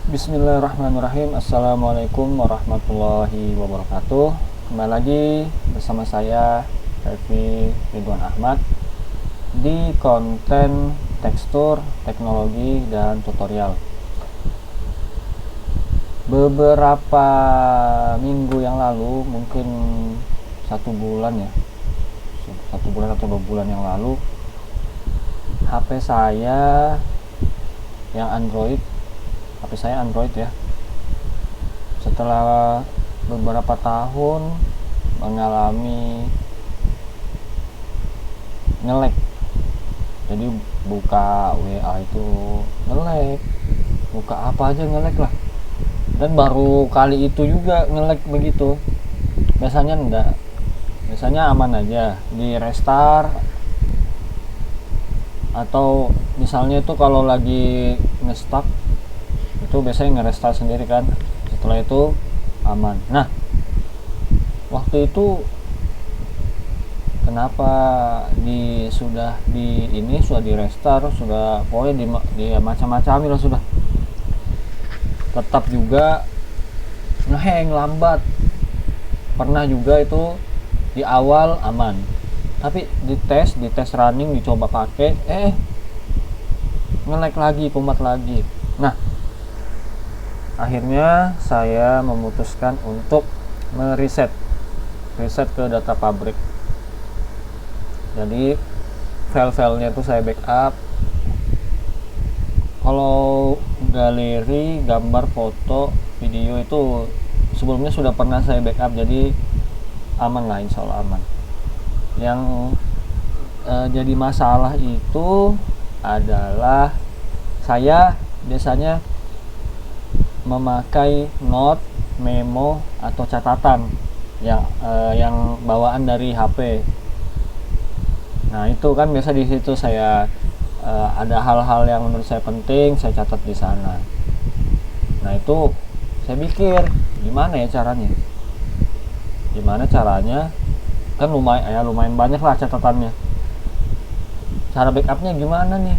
Bismillahirrahmanirrahim. Assalamualaikum warahmatullahi wabarakatuh. Kembali lagi bersama saya Revi Ridwan Ahmad di konten tekstur, teknologi, dan tutorial. Beberapa minggu yang lalu, mungkin 1 bulan ya, 1 bulan atau 2 bulan yang lalu, HP saya yang Android ya, setelah beberapa tahun mengalami nge-lag. Jadi buka WA itu nge-lag, buka apa aja nge-lag lah. Dan baru kali itu juga nge-lag begitu. Biasanya enggak, biasanya aman aja, di restart atau misalnya itu kalau lagi nge-stuck itu biasanya nge-restart sendiri kan, setelah itu aman. Nah, waktu itu kenapa sudah di restart, sudah pokoknya di macam-macam lah, sudah tetap juga ngehang, lambat. Pernah juga itu di awal aman, tapi di tes running, dicoba pakai nge-lag lagi, kumat lagi. Nah, akhirnya saya memutuskan untuk reset ke data pabrik. Jadi file-filenya itu saya backup. Kalau galeri, gambar, foto, video itu sebelumnya sudah pernah saya backup, jadi aman lah, insya Allah aman. Yang jadi masalah itu adalah saya biasanya memakai note, memo, atau catatan yang bawaan dari HP. Nah, itu kan biasa di situ saya ada hal-hal yang menurut saya penting, saya catat di sana. Nah, itu saya pikir gimana ya caranya? Kan lumayan banyak lah catatannya. Cara backupnya gimana nih?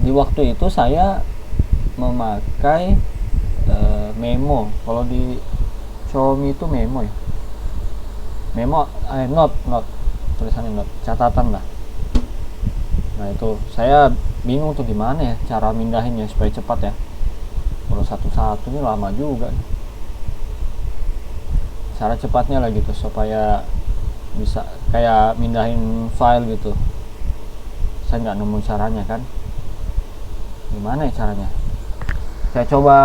Di waktu itu saya memakai memo. Kalau di Xiaomi itu memo ya, note, tulisannya note, catatan lah. Nah, itu saya bingung tuh gimana ya cara mindahinnya supaya cepat ya. Kalau satu-satu ini lama juga nih. Cara cepatnya lah gitu supaya bisa kayak mindahin file gitu. Saya nggak nemu caranya kan. Gimana ya caranya? Saya coba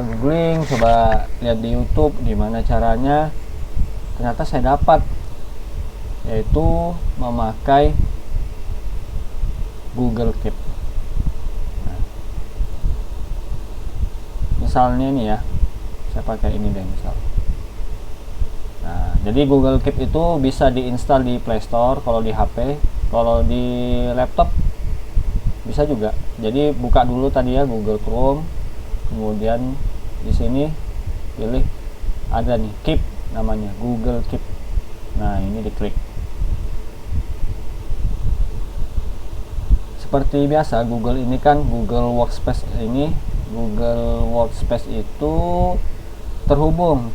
googling, coba lihat di YouTube gimana caranya. Ternyata saya dapat, yaitu memakai Google Keep. Nah, misalnya nih ya, saya pakai ini deh misal. Nah, jadi Google Keep itu bisa diinstal di Play Store kalau di HP, kalau di laptop bisa juga. Jadi buka dulu tadi ya Google Chrome, kemudian di sini pilih ada nih Keep, namanya Google Keep. Nah, ini diklik. Seperti biasa Google ini kan Google Workspace itu terhubung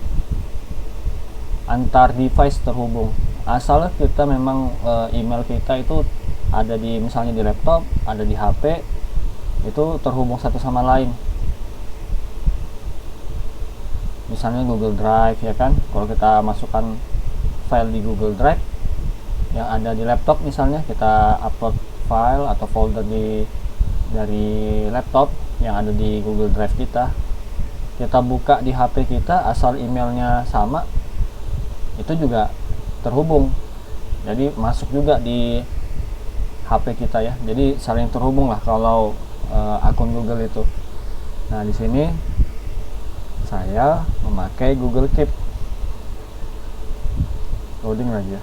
antar device, terhubung asal kita memang email kita itu ada di, misalnya di laptop, ada di HP, itu terhubung satu sama lain. Misalnya Google Drive ya kan, kalau kita masukkan file di Google Drive yang ada di laptop, misalnya kita upload file atau folder dari laptop yang ada di Google Drive kita buka di HP kita, asal emailnya sama, itu juga terhubung, jadi masuk juga di HP kita ya. Jadi saling terhubung lah kalau akun Google itu. Nah, di sini saya memakai Google Keep. Loading lagi ya,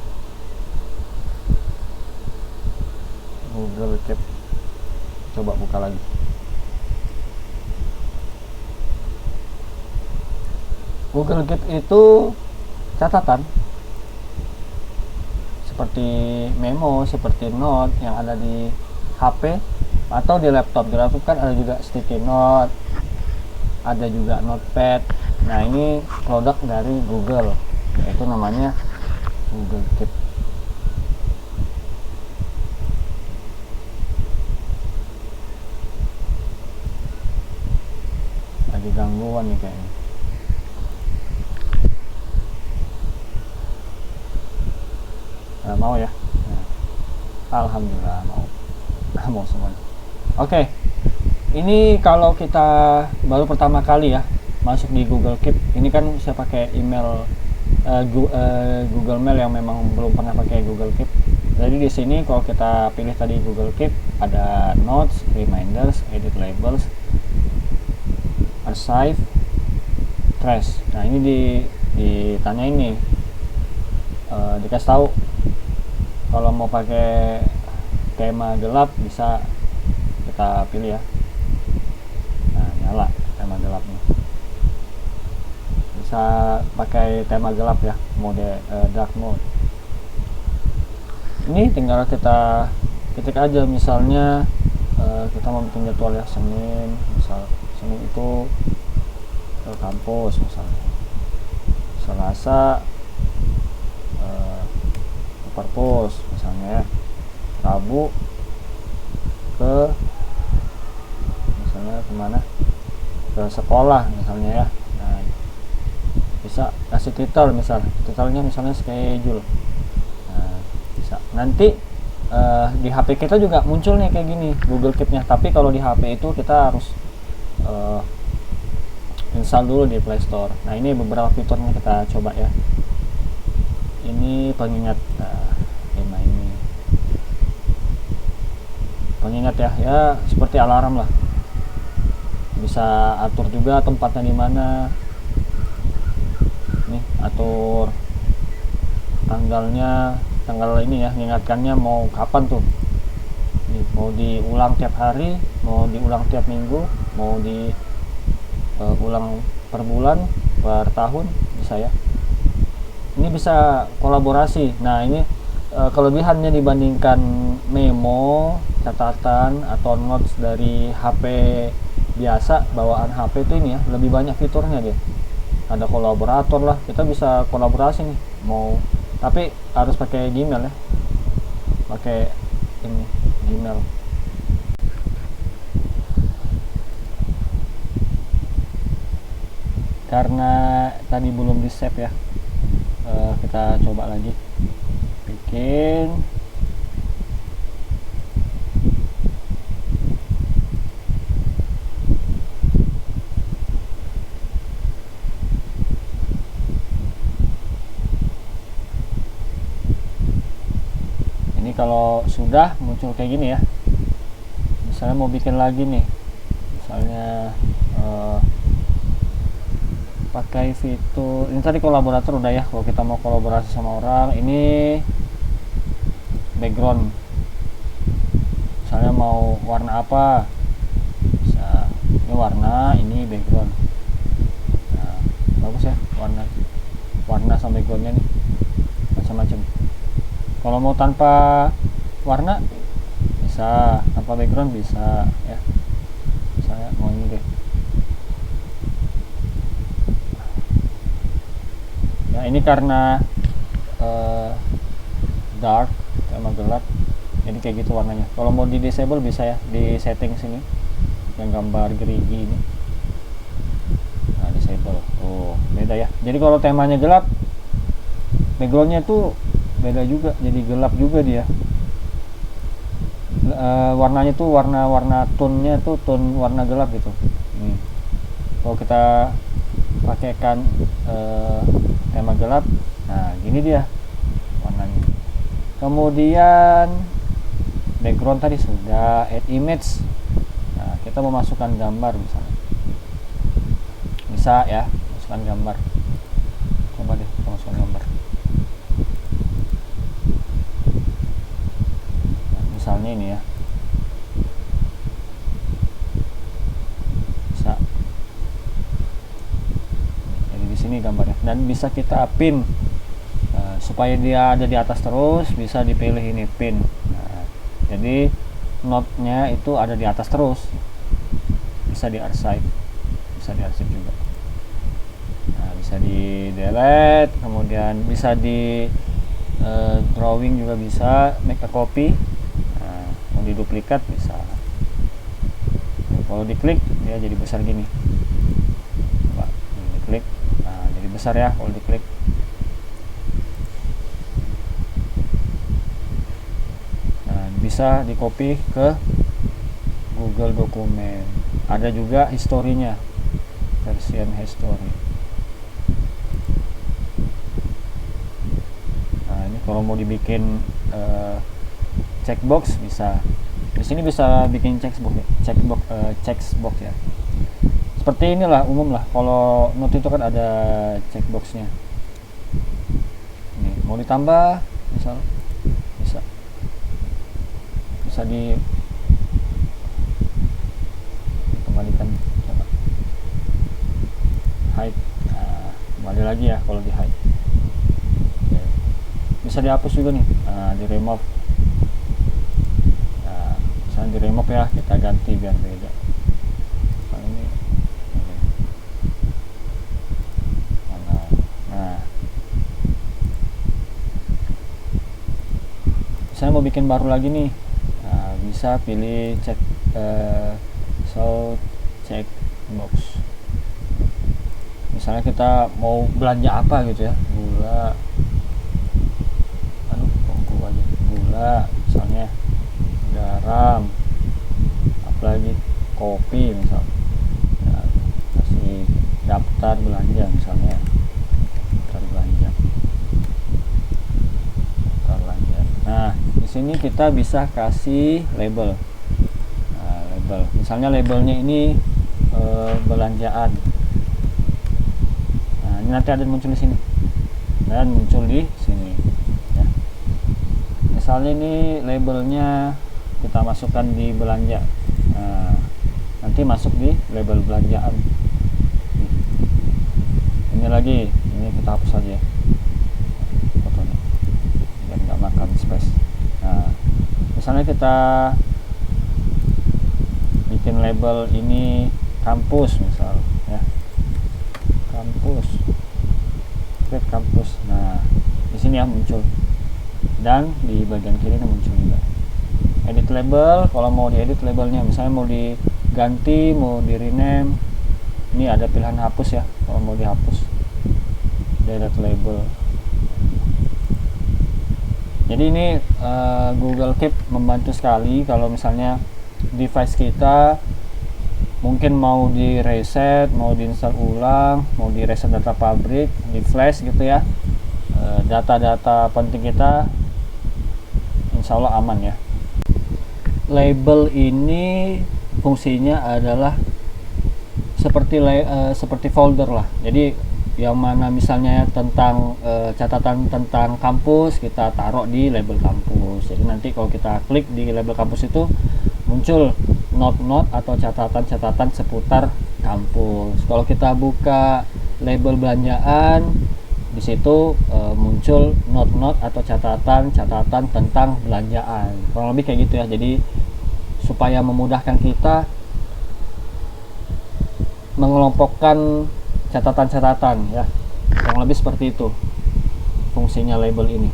Google Keep. Coba buka lagi. Google Keep itu catatan seperti memo, seperti note yang ada di HP, atau di laptop kan ada juga sticky note, ada juga notepad. Nah, ini produk dari Google, yaitu namanya Google Keep. Lagi gangguan nih kayaknya. Mau ya? Nah, alhamdulillah mau. Mau semuanya. Oke. Ini kalau kita baru pertama kali ya masuk di Google Keep, ini kan saya pakai email Google Mail yang memang belum pernah pakai Google Keep. Jadi di sini kalau kita pilih tadi Google Keep, ada Notes, Reminders, Edit Labels, Archive, Trash. Nah, ini ditanya ini, dikasih tahu kalau mau pakai tema gelap bisa kita pilih ya. Nah, nyala tema gelapnya, bisa pakai tema gelap ya, mode dark mode. Ini tinggal kita ketik aja, misalnya kita mau bikin jadwal ya, Senin, misal Senin itu ke kampus misalnya, Selasa ke perpus misalnya ya, Rabu ke misalnya kemana, ke sekolah misalnya ya. Nah, bisa kasih titel, titelnya misalnya schedule. Nah, bisa nanti di HP kita juga muncul nih kayak gini Google Keep-nya, tapi kalau di HP itu kita harus install dulu di Play Store. Nah, ini beberapa fiturnya kita coba ya. Ini pengingat, tema ini pengingat ya seperti alarm lah, bisa atur juga tempatnya di mana. Nih, atur tanggal ini ya, mengingatkannya mau kapan tuh. Nih, mau diulang tiap hari, mau diulang tiap minggu, mau ulang per bulan, per tahun, bisa ya. Ini bisa kolaborasi. Nah, ini kelebihannya dibandingkan memo, catatan atau notes dari HP biasa, bawaan HP itu ini ya, lebih banyak fiturnya dia. Ada kolaborator lah, kita bisa kolaborasi nih, mau, tapi harus pakai Gmail ya, pakai ini Gmail. Karena tadi belum di save ya, kita coba lagi bikin. Ini kalau sudah muncul kayak gini ya, misalnya mau bikin lagi nih, misalnya pakai fitur ini tadi kolaborator udah ya. Kalau kita mau kolaborasi sama orang, ini background, misalnya mau warna apa, bisa ini warna, ini background. Nah, bagus ya warna sama backgroundnya nih, macam-macam. Kalau mau tanpa warna bisa, tanpa background bisa ya. Misalnya mau ini deh ya, ini karena dark, tema gelap, jadi kayak gitu warnanya. Kalau mau di disable bisa ya, di setting sini yang gambar gerigi ini. Nah, disable. Oh, beda ya. Jadi kalau temanya gelap, backgroundnya tuh beda juga, jadi gelap juga dia. Warnanya tuh warna tone-nya tuh tone warna gelap gitu. Kalau kita pakaikan tema gelap, nah gini dia warnanya. Kemudian background tadi sudah, add image. Nah, kita mau masukkan gambar misalnya, bisa ya, masukkan gambar. Coba deh kita masukkan gambar. Nah, misalnya ini ya, bisa. Jadi di sini gambarnya, dan bisa kita pin. Supaya dia ada di atas terus, bisa dipilih ini pin. Nah, jadi note-nya itu ada di atas terus. Bisa di archive, juga. Nah, bisa di delete, kemudian bisa di drawing juga bisa, make a copy. Nah, mau diduplikat bisa. Kalau diklik dia jadi besar gini. Coba diklik, nah jadi besar ya kalau diklik. Nah, bisa di copy ke Google Dokumen. Ada juga historinya, version history. Nah, ini kalau mau dibikin checkbox bisa. Di sini bisa bikin checkbox ya. Seperti inilah umum lah. Kalau note itu kan ada checkboxnya. Ini mau ditambah, misal bisa dikembalikan. Coba hide. Nah, kembali lagi ya kalau di hide. Oke. Bisa dihapus juga nih. Nah, di remove. Nah, misalnya di remove ya, kita ganti biar beda. Ini. Nah, saya mau bikin baru lagi nih. Nah, bisa pilih checkbox. Misalnya kita mau belanja apa gitu ya, gula misalnya, garam, apalagi kopi misal. Nah, kasih daftar belanja misalnya, daftar belanja. Nah, di sini kita bisa kasih label. Nah, label, misalnya labelnya ini belanjaan. Nah, ini nanti ada muncul di sini dan muncul di sini. Ya. Misalnya ini labelnya kita masukkan di belanja. Nah, nanti masuk di label belanjaan. Ini lagi, ini kita hapus aja ya fotonya biar nggak makan space. Nah, misalnya kita bikin label ini kampus misal ya, kampus. Nah, di sini ya muncul, dan di bagian kiri ini muncul juga. Edit label, kalau mau diedit labelnya, misalnya mau diganti, mau di rename, ini ada pilihan hapus ya. Kalau mau dihapus, delete label. Jadi ini Google Keep membantu sekali kalau misalnya device kita mungkin mau di reset, mau diinstal ulang, mau di reset data pabrik, di flash gitu ya. Data-data penting kita insya Allah aman ya. Label ini fungsinya adalah seperti folder lah. Jadi yang mana misalnya tentang catatan tentang kampus, kita taruh di label kampus. Jadi nanti kalau kita klik di label kampus itu muncul note-note atau catatan-catatan seputar kampus. Kalau kita buka label belanjaan, di situ muncul note-note atau catatan-catatan tentang belanjaan. Kurang lebih kayak gitu ya. Jadi supaya memudahkan kita mengelompokkan catatan-catatan ya. Kurang lebih seperti itu fungsinya label ini.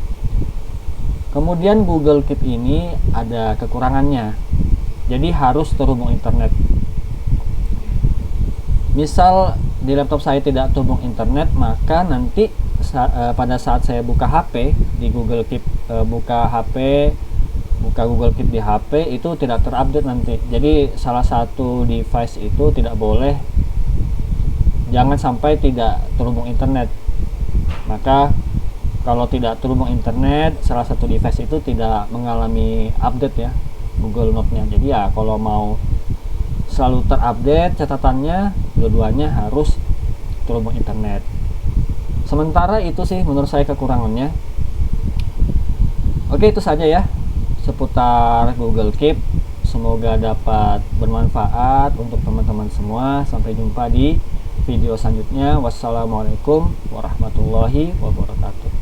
Kemudian Google Keep ini ada kekurangannya. Jadi harus terhubung internet. Misal di laptop saya tidak terhubung internet, maka nanti pada saat saya buka HP di Google Keep, buka Google Keep di HP itu tidak terupdate nanti. Jadi salah satu device itu tidak boleh, jangan sampai tidak terhubung internet. Maka kalau tidak terhubung internet, salah satu device itu tidak mengalami update ya Google Note-nya. Jadi ya kalau mau selalu terupdate catatannya, dua-duanya harus terhubung internet. Sementara itu sih menurut saya kekurangannya. Oke, itu saja ya seputar Google Keep. Semoga dapat bermanfaat untuk teman-teman semua. Sampai jumpa di video selanjutnya. Wassalamualaikum warahmatullahi wabarakatuh.